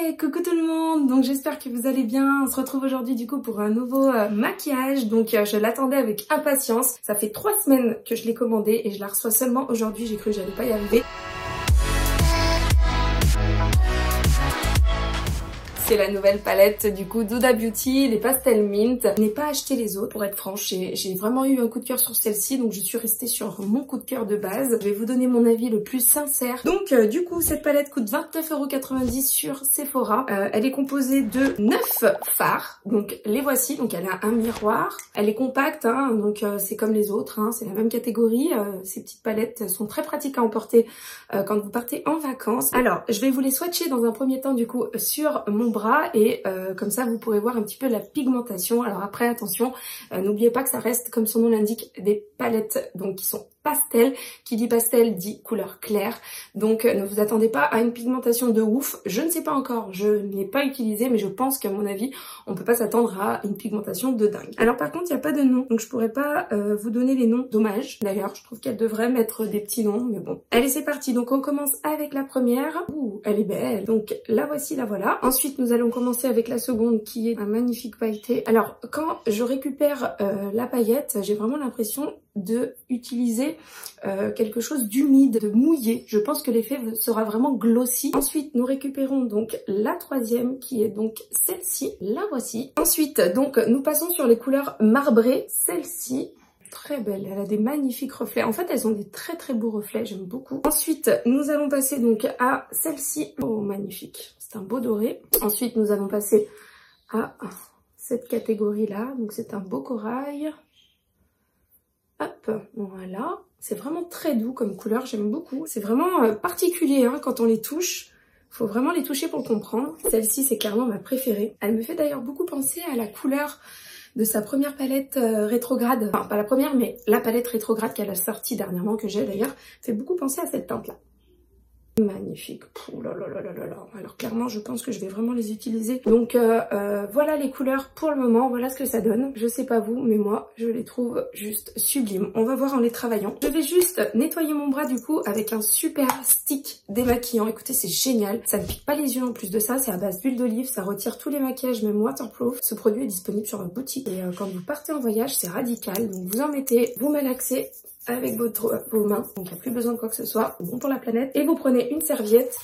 Hey, coucou tout le monde. Donc j'espère que vous allez bien. On se retrouve aujourd'hui du coup pour un nouveau maquillage. Donc je l'attendais avec impatience. Ça fait 3 semaines que je l'ai commandé et je la reçois seulement aujourd'hui. J'ai cru que j'allais pas y arriver. C'est la nouvelle palette du coup d'Huda Beauty, les Pastel Mint. Je n'ai pas acheté les autres pour être franche, j'ai vraiment eu un coup de cœur sur celle-ci, donc je suis restée sur mon coup de cœur de base. Je vais vous donner mon avis le plus sincère. Donc du coup cette palette coûte 29,90 € sur Sephora. Elle est composée de 9 fards, donc les voici. Donc elle a un miroir, elle est compacte, hein, donc c'est comme les autres, hein, c'est la même catégorie. Ces petites palettes sont très pratiques à emporter quand vous partez en vacances. Alors je vais vous les swatcher dans un premier temps du coup sur mon bras et comme ça vous pourrez voir un petit peu la pigmentation. Alors après attention, n'oubliez pas que ça reste comme son nom l'indique des palettes donc qui sont pastel. Qui dit pastel dit couleur claire, donc ne vous attendez pas à une pigmentation de ouf. Je ne sais pas encore, je ne l'ai pas utilisé, mais je pense qu'à mon avis on peut pas s'attendre à une pigmentation de dingue. Alors par contre il n'y a pas de nom, donc je pourrais pas vous donner les noms, dommage. D'ailleurs je trouve qu'elle devrait mettre des petits noms, mais bon. Allez c'est parti, donc on commence avec la première. Ouh, elle est belle, donc la voici, la voilà. Ensuite nous allons commencer avec la seconde qui est un magnifique pailleté. Alors quand je récupère la paillette, j'ai vraiment l'impression de utiliser quelque chose d'humide, de mouillé. Je pense que l'effet sera vraiment glossy. Ensuite nous récupérons donc la troisième qui est donc celle-ci, la voici. Ensuite donc nous passons sur les couleurs marbrées. Celle-ci, très belle, elle a des magnifiques reflets. En fait elles ont des très beaux reflets, j'aime beaucoup. Ensuite nous allons passer donc à celle-ci. Oh magnifique, c'est un beau doré. Ensuite nous allons passer à cette catégorie là, donc c'est un beau corail. Hop, voilà. C'est vraiment très doux comme couleur, j'aime beaucoup. C'est vraiment particulier hein, quand on les touche. Faut vraiment les toucher pour le comprendre. Celle-ci, c'est clairement ma préférée. Elle me fait d'ailleurs beaucoup penser à la couleur de sa première palette rétrograde. Enfin, pas la première, mais la palette rétrograde qu'elle a sortie dernièrement, que j'ai d'ailleurs, fait beaucoup penser à cette teinte-là. Magnifique. Ouh là là là là là là. Alors clairement je pense que je vais vraiment les utiliser. Donc voilà les couleurs pour le moment, voilà ce que ça donne. Je sais pas vous, mais moi je les trouve juste sublimes. On va voir en les travaillant. Je vais juste nettoyer mon bras du coup avec un super stick démaquillant. Écoutez c'est génial, ça ne pique pas les yeux en plus de ça, c'est à base d'huile d'olive, ça retire tous les maquillages même waterproof. Ce produit est disponible sur ma boutique et quand vous partez en voyage c'est radical. Donc vous en mettez, vous malaxez avec vos mains, donc il n'y a plus besoin de quoi que ce soit, bon pour la planète. Et vous prenez une serviette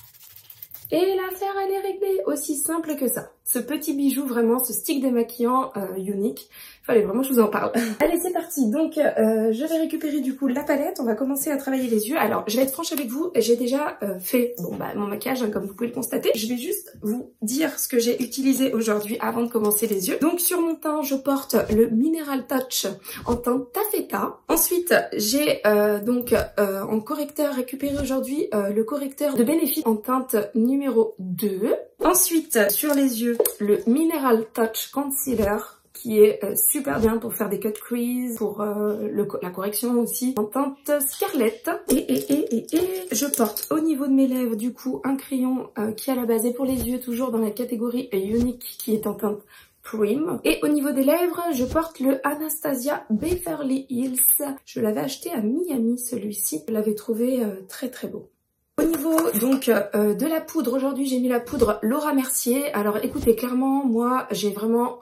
et l'affaire elle est réglée, aussi simple que ça. Ce petit bijou vraiment, ce stick démaquillant unique, fallait vraiment que je vous en parle. Allez c'est parti, donc je vais récupérer du coup la palette, on va commencer à travailler les yeux. Alors je vais être franche avec vous, j'ai déjà fait mon maquillage hein, comme vous pouvez le constater. Je vais juste vous dire ce que j'ai utilisé aujourd'hui avant de commencer les yeux. Donc sur mon teint je porte le Mineral Touch en teinte taffeta. Ensuite j'ai en correcteur récupéré aujourd'hui le correcteur de Benefit en teinte numéro 2. Ensuite sur les yeux le Mineral Touch Concealer qui est super bien pour faire des cut crease, pour la correction aussi, en teinte Scarlett. Et je porte au niveau de mes lèvres du coup un crayon qui à la base est pour les yeux, toujours dans la catégorie Unique, qui est en teinte Prim. Et au niveau des lèvres, je porte le Anastasia Beverly Hills. Je l'avais acheté à Miami celui-ci, je l'avais trouvé très beau. Au niveau donc de la poudre, aujourd'hui j'ai mis la poudre Laura Mercier. Alors écoutez, clairement moi j'ai vraiment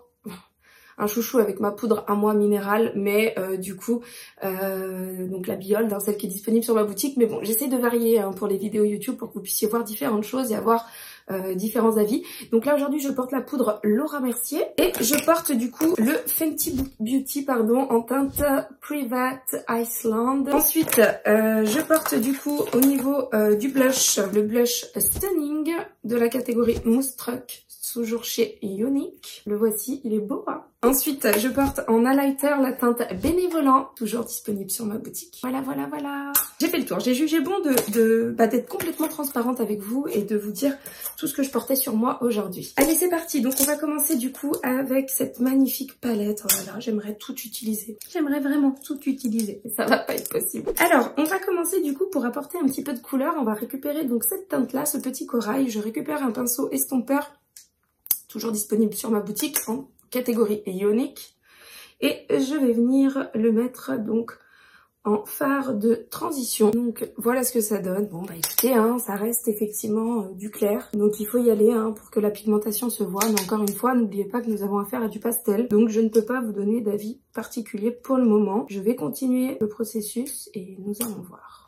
un chouchou avec ma poudre à moi minérale, mais du coup donc la Biold, hein, celle qui est disponible sur ma boutique. Mais bon, j'essaie de varier hein, pour les vidéos YouTube pour que vous puissiez voir différentes choses et avoir différents avis. Donc là aujourd'hui je porte la poudre Laura Mercier et je porte du coup le Fenty Beauty en teinte Private Iceland. Ensuite je porte du coup au niveau du blush, le blush Stunning de la catégorie Mousse Truck, toujours chez Unique. Le voici, il est beau hein. Ensuite je porte en highlighter la teinte Bénévolant, toujours disponible sur ma boutique. Voilà. J'ai fait le tour, j'ai jugé bon d'être complètement transparente avec vous et de vous dire tout ce que je portais sur moi aujourd'hui. Allez c'est parti, donc on va commencer du coup avec cette magnifique palette. Oh là là, j'aimerais tout utiliser. J'aimerais vraiment tout utiliser, mais ça va pas être possible. Alors on va commencer du coup pour apporter un petit peu de couleur. On va récupérer donc cette teinte là, ce petit corail. Je récupère un pinceau estompeur, toujours disponible sur ma boutique en catégorie Unique. Et je vais venir le mettre donc en fard de transition. Donc voilà ce que ça donne. Bon bah écoutez, hein, ça reste effectivement du clair. Donc il faut y aller hein, pour que la pigmentation se voit. Mais encore une fois, n'oubliez pas que nous avons affaire à du pastel. Donc je ne peux pas vous donner d'avis particulier pour le moment. Je vais continuer le processus et nous allons voir.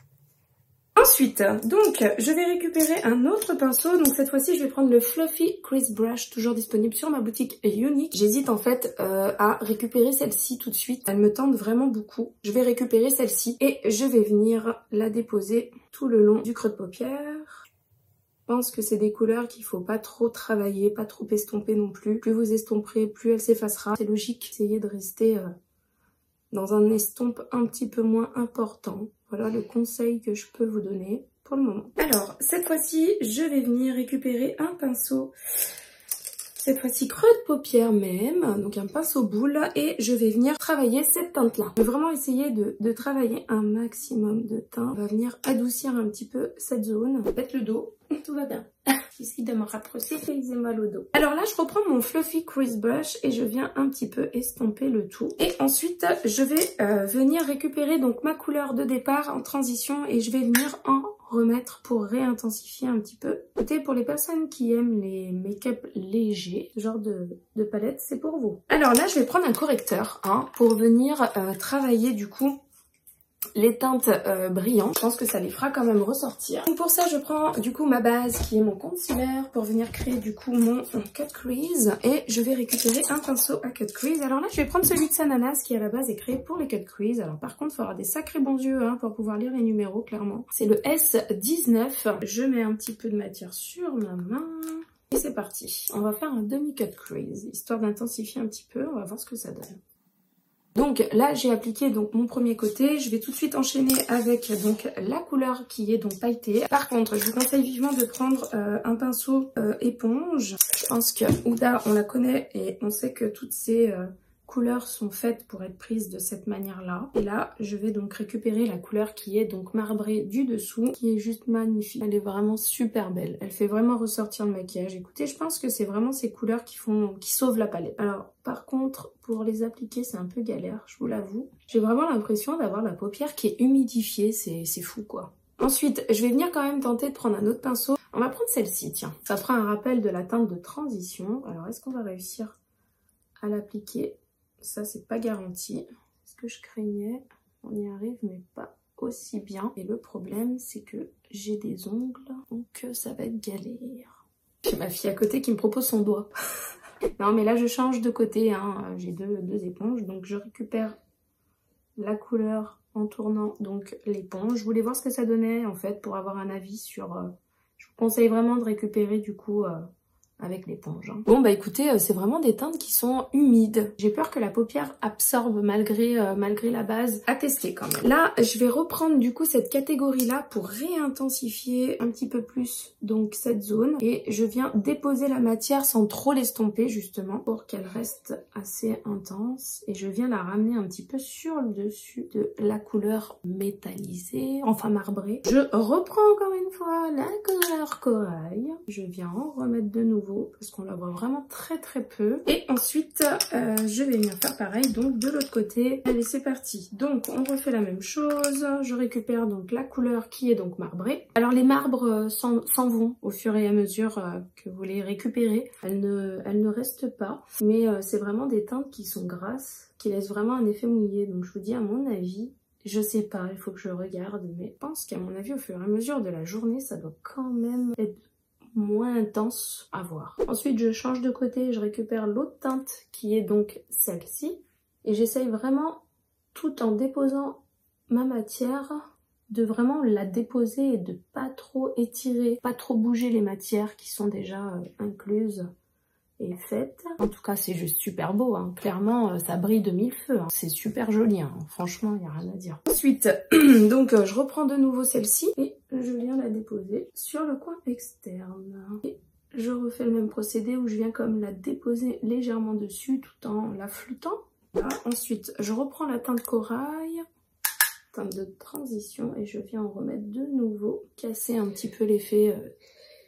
Ensuite, donc, je vais récupérer un autre pinceau. Donc cette fois-ci, je vais prendre le Fluffy Crease Brush, toujours disponible sur ma boutique Unique. J'hésite en fait à récupérer celle-ci tout de suite. Elle me tente vraiment beaucoup. Je vais récupérer celle-ci et je vais venir la déposer tout le long du creux de paupière. Je pense que c'est des couleurs qu'il faut pas trop travailler, pas trop estomper non plus. Plus vous estomperez, plus elle s'effacera. C'est logique. Essayez de rester dans un estompe un petit peu moins important. Voilà le conseil que je peux vous donner pour le moment. Alors, cette fois-ci, je vais venir récupérer un pinceau. Cette fois-ci, creux de paupière même, donc un pinceau boule, et je vais venir travailler cette teinte-là. Je vais vraiment essayer de travailler un maximum de teint. On va venir adoucir un petit peu cette zone. Faites le dos, tout va bien. J'essaie de me rapprocher, j'ai mal au dos. Alors là, je reprends mon Fluffy Crease Brush et je viens un petit peu estomper le tout. Et ensuite, je vais venir récupérer donc ma couleur de départ en transition et je vais venir en remettre pour réintensifier un petit peu. Écoutez, pour les personnes qui aiment les make-up légers, ce genre de palette, c'est pour vous. Alors là, je vais prendre un correcteur hein, pour venir travailler du coup les teintes brillantes. Je pense que ça les fera quand même ressortir. Donc pour ça, je prends du coup ma base qui est mon concealer pour venir créer du coup mon cut crease. Et je vais récupérer un pinceau à cut crease. Alors là, je vais prendre celui de Sananas qui à la base est créé pour les cut crease. Alors par contre, il faut avoir des sacrés bons yeux hein, pour pouvoir lire les numéros clairement. C'est le S19. Je mets un petit peu de matière sur ma main. Et c'est parti. On va faire un demi-cut crease, histoire d'intensifier un petit peu. On va voir ce que ça donne. Donc là j'ai appliqué donc mon premier côté, je vais tout de suite enchaîner avec donc la couleur qui est donc pailletée. Par contre je vous conseille vivement de prendre un pinceau éponge. Je pense que Huda on la connaît et on sait que toutes ces couleurs sont faites pour être prises de cette manière là. Et là je vais donc récupérer la couleur qui est donc marbrée du dessous, qui est juste magnifique. Elle est vraiment super belle, elle fait vraiment ressortir le maquillage. Écoutez, je pense que c'est vraiment ces couleurs qui sauvent la palette. Alors par contre pour les appliquer c'est un peu galère, je vous l'avoue. J'ai vraiment l'impression d'avoir la paupière qui est humidifiée, c'est fou quoi. Ensuite je vais venir quand même tenter de prendre un autre pinceau. On va prendre celle-ci, tiens. Ça fera un rappel de la teinte de transition. Alors est-ce qu'on va réussir à l'appliquer? Ça, c'est pas garanti. Ce que je craignais, on y arrive, mais pas aussi bien. Et le problème, c'est que j'ai des ongles, donc ça va être galère. J'ai ma fille à côté qui me propose son doigt. Non, mais là, je change de côté. Hein. J'ai deux éponges, donc je récupère la couleur en tournant donc l'éponge. Je voulais voir ce que ça donnait, en fait, pour avoir un avis sur... Je vous conseille vraiment de récupérer, du coup... avec l'éponge. Hein. Bon bah écoutez, c'est vraiment des teintes qui sont humides. J'ai peur que la paupière absorbe malgré la base. À tester quand même. Là, je vais reprendre du coup cette catégorie-là pour réintensifier un petit peu plus donc cette zone. Et je viens déposer la matière sans trop l'estomper justement pour qu'elle reste assez intense. Et je viens la ramener un petit peu sur le dessus de la couleur métallisée, enfin marbrée. Je reprends encore une fois la couleur corail. Je viens en remettre de nouveau parce qu'on la voit vraiment très très peu. Et ensuite, je vais venir faire pareil donc de l'autre côté. Allez, c'est parti. Donc, on refait la même chose. Je récupère donc la couleur qui est donc marbrée. Alors, les marbres s'en vont au fur et à mesure que vous les récupérez. Elles ne restent pas. Mais c'est vraiment des teintes qui sont grasses, qui laissent vraiment un effet mouillé. Donc, je vous dis à mon avis... Je sais pas, il faut que je regarde, mais je pense qu'à mon avis, au fur et à mesure de la journée, ça doit quand même être moins intense à voir. Ensuite, je change de côté, je récupère l'autre teinte qui est donc celle-ci. Et j'essaye vraiment, tout en déposant ma matière, de vraiment la déposer et de pas trop étirer, pas trop bouger les matières qui sont déjà incluses et faite. En tout cas, c'est juste super beau. Hein. Clairement, ça brille de mille feux. Hein. C'est super joli. Hein. Franchement, il n'y a rien à dire. Ensuite, donc, je reprends de nouveau celle-ci et je viens la déposer sur le coin externe. Et je refais le même procédé où je viens comme la déposer légèrement dessus tout en la floutant. Là. Ensuite, je reprends la teinte corail, teinte de transition, et je viens en remettre de nouveau, casser un petit peu l'effet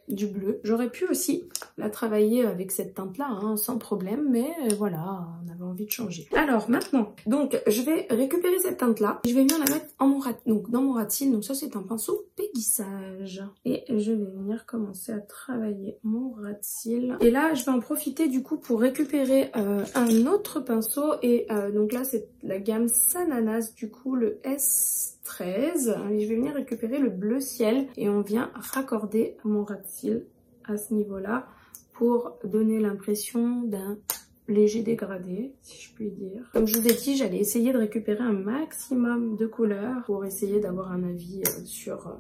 du bleu. J'aurais pu aussi la travailler avec cette teinte-là, hein, sans problème, mais voilà, on avait envie de changer. Alors maintenant, donc je vais récupérer cette teinte-là, je vais venir la mettre en donc, dans mon ras de cils, donc ça c'est un pinceau péguissage. Et je vais venir commencer à travailler mon ras de cils. Et là, je vais en profiter du coup pour récupérer un autre pinceau, et donc là c'est la gamme Sananas, du coup le S13. Et je vais venir récupérer le bleu ciel et on vient raccorder mon ras de cils à ce niveau-là pour donner l'impression d'un léger dégradé, si je puis dire. Comme je vous ai dit, j'allais essayer de récupérer un maximum de couleurs pour essayer d'avoir un avis sur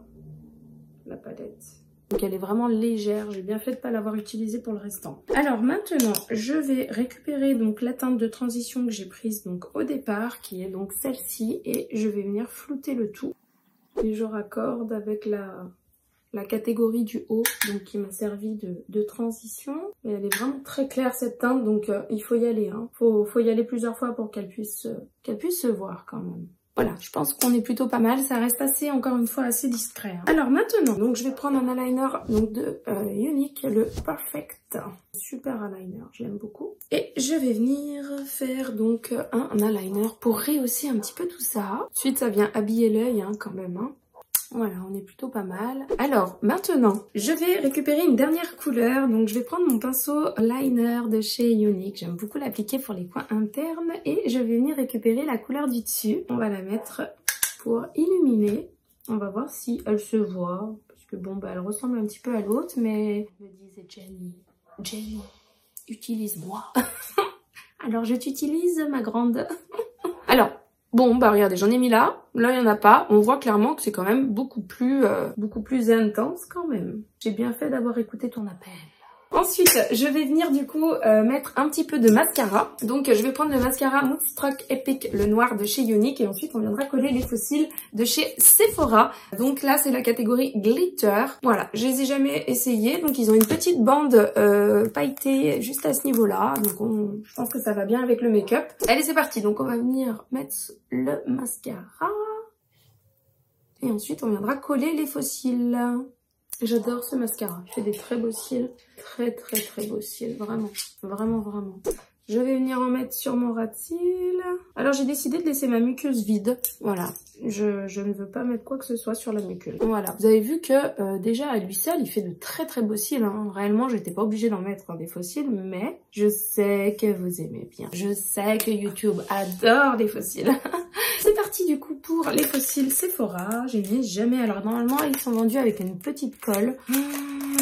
la palette. Donc elle est vraiment légère, j'ai bien fait de ne pas l'avoir utilisée pour le restant. Alors maintenant, je vais récupérer donc la teinte de transition que j'ai prise donc au départ, qui est donc celle-ci, et je vais venir flouter le tout. Et je raccorde avec la catégorie du haut, donc qui m'a servi de transition. Et elle est vraiment très claire cette teinte, donc il faut y aller. Hein. Faut y aller plusieurs fois pour qu'elle puisse se voir quand même. Voilà, je pense qu'on est plutôt pas mal. Ça reste assez, encore une fois, assez discret. Hein. Alors maintenant, donc je vais prendre un eyeliner donc de Younique, le Perfect. Super eyeliner, je l'aime beaucoup. Et je vais venir faire donc un eyeliner pour rehausser un petit peu tout ça. Ensuite, ça vient habiller l'œil hein, quand même. Hein. Voilà, on est plutôt pas mal. Alors, maintenant, je vais récupérer une dernière couleur. Donc, je vais prendre mon pinceau liner de chez Younique. J'aime beaucoup l'appliquer pour les coins internes. Et je vais venir récupérer la couleur du dessus. On va la mettre pour illuminer. On va voir si elle se voit. Parce que bon, bah, elle ressemble un petit peu à l'autre. Mais je me disais, Jenny, utilise-moi. Alors, je t'utilise, ma grande. Alors, bon, bah regardez, j'en ai mis là. Là, il n'y en a pas. On voit clairement que c'est quand même beaucoup plus intense quand même. J'ai bien fait d'avoir écouté ton appel. Ensuite, je vais venir du coup mettre un petit peu de mascara. Donc, je vais prendre le mascara Moonstruck Epic, le noir de chez Younique. Et ensuite, on viendra coller les fossiles de chez Sephora. Donc là, c'est la catégorie Glitter. Voilà, je les ai jamais essayés. Donc, ils ont une petite bande pailletée juste à ce niveau-là. Donc, je pense que ça va bien avec le make-up. Allez, c'est parti. Donc, on va venir mettre le mascara. Et ensuite, on viendra coller les fossiles. J'adore ce mascara, il fait des très beaux cils, très beaux cils, vraiment, vraiment. Je vais venir en mettre sur mon ras de cils. Alors j'ai décidé de laisser ma muqueuse vide, voilà, je ne veux pas mettre quoi que ce soit sur la muqueuse. Voilà, vous avez vu que déjà à lui seul, il fait de très beaux cils, hein. Réellement j'étais pas obligée d'en mettre des faux cils, mais je sais que vous aimez bien, je sais que YouTube adore les faux cils. C'est parti du coup pour les fossiles Sephora. Je n'ai jamais... Alors normalement ils sont vendus avec une petite colle.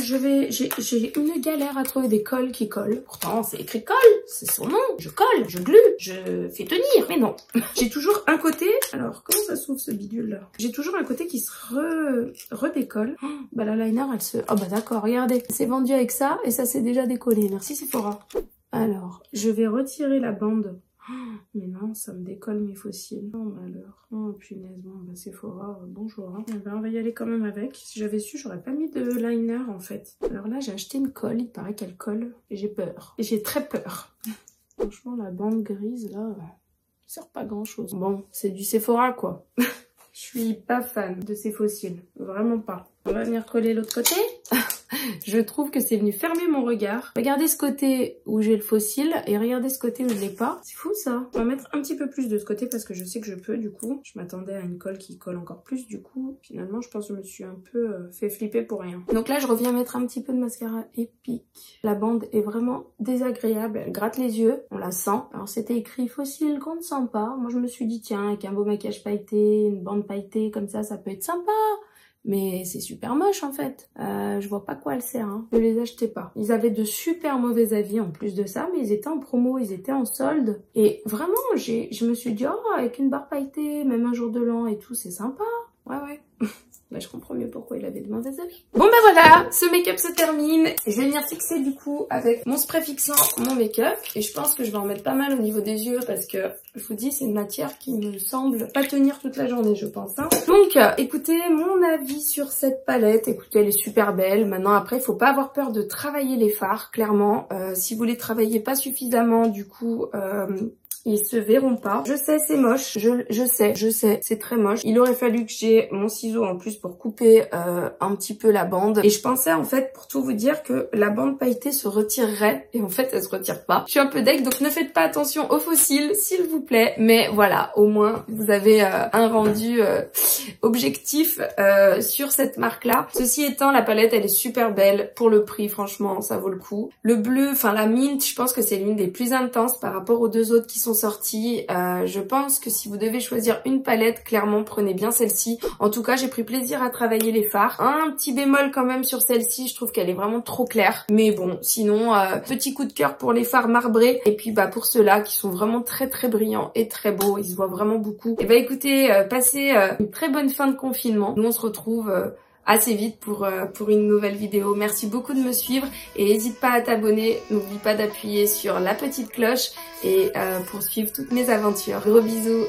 J'ai une galère à trouver des colles qui collent. Pourtant c'est écrit colle, c'est son nom. Je colle, je glue, je fais tenir. Mais non. J'ai toujours un côté... Alors comment ça s'ouvre ce bidule là? J'ai toujours un côté qui se redécolle. Bah la liner elle se... Oh bah d'accord, regardez. C'est vendu avec ça et ça s'est déjà décollé. Merci Sephora. Alors je vais retirer la bande. Mais non, ça me décolle mes fossiles. Oh malheur. Oh punaise, bon bah Sephora, bonjour. Hein. On va y aller quand même avec. Si j'avais su, j'aurais pas mis de liner en fait. Alors là, j'ai acheté une colle, il paraît qu'elle colle. Et j'ai peur. Et j'ai très peur. Franchement, la bande grise là, ça sert pas à grand chose. Bon, c'est du Sephora quoi. Je suis pas fan de ces fossiles. Vraiment pas. On va venir coller l'autre côté. Je trouve que c'est venu fermer mon regard. Regardez ce côté où j'ai le fossile et regardez ce côté où je l'ai pas. C'est fou ça. On va mettre un petit peu plus de ce côté parce que je sais que je peux du coup. Je m'attendais à une colle qui colle encore plus du coup. Finalement, je pense que je me suis un peu fait flipper pour rien. Donc là, je reviens mettre un petit peu de mascara Epic. La bande est vraiment désagréable. Elle gratte les yeux. On la sent. Alors c'était écrit fossile qu'on ne sent pas. Moi, je me suis dit tiens, avec un beau maquillage pailleté, une bande pailletée comme ça peut être sympa. Mais c'est super moche en fait. Je vois pas quoi elle sert. Hein. Ne les achetez pas. Ils avaient de super mauvais avis en plus de ça, mais ils étaient en promo, ils étaient en solde. Et vraiment, je me suis dit, oh, avec une barre pailletée, même un jour de l'an et tout, c'est sympa. Ouais. Bah, je comprends mieux pourquoi il avait de mauvais avis. Bon bah voilà, ce make-up se termine. Je vais venir fixer du coup avec mon spray fixant mon make-up. Et je pense que je vais en mettre pas mal au niveau des yeux parce que, je vous dis, c'est une matière qui me semble pas tenir toute la journée, je pense. Hein. Donc, écoutez, mon avis sur cette palette. Écoutez, elle est super belle. Maintenant, après, il faut pas avoir peur de travailler les fards, clairement. Si vous les travaillez pas suffisamment, du coup... ils se verront pas. Je sais, c'est moche, je sais, c'est très moche. Il aurait fallu que j'ai mon ciseau en plus pour couper un petit peu la bande. Et je pensais en fait, pour tout vous dire, que la bande pailletée se retirerait. Et en fait, elle se retire pas. Je suis un peu deg, donc ne faites pas attention aux fossiles, s'il vous plaît. Mais voilà, au moins, vous avez un rendu objectif sur cette marque-là. Ceci étant, la palette, elle est super belle. Pour le prix, franchement, ça vaut le coup. Le bleu, enfin la mint, je pense que c'est l'une des plus intenses par rapport aux deux autres qui sont sorties. Je pense que si vous devez choisir une palette, clairement, prenez bien celle-ci. En tout cas, j'ai pris plaisir à travailler les fards. Un petit bémol quand même sur celle-ci, je trouve qu'elle est vraiment trop claire. Mais bon, sinon, petit coup de cœur pour les fards marbrés. Et puis bah pour ceux-là qui sont vraiment très très brillants et très beaux, ils se voient vraiment beaucoup. Et bah écoutez, passez une très bonne fin de confinement. Nous on se retrouve assez vite pour une nouvelle vidéo. Merci beaucoup de me suivre et n'hésite pas à t'abonner. N'oublie pas d'appuyer sur la petite cloche et pour suivre toutes mes aventures. Gros bisous.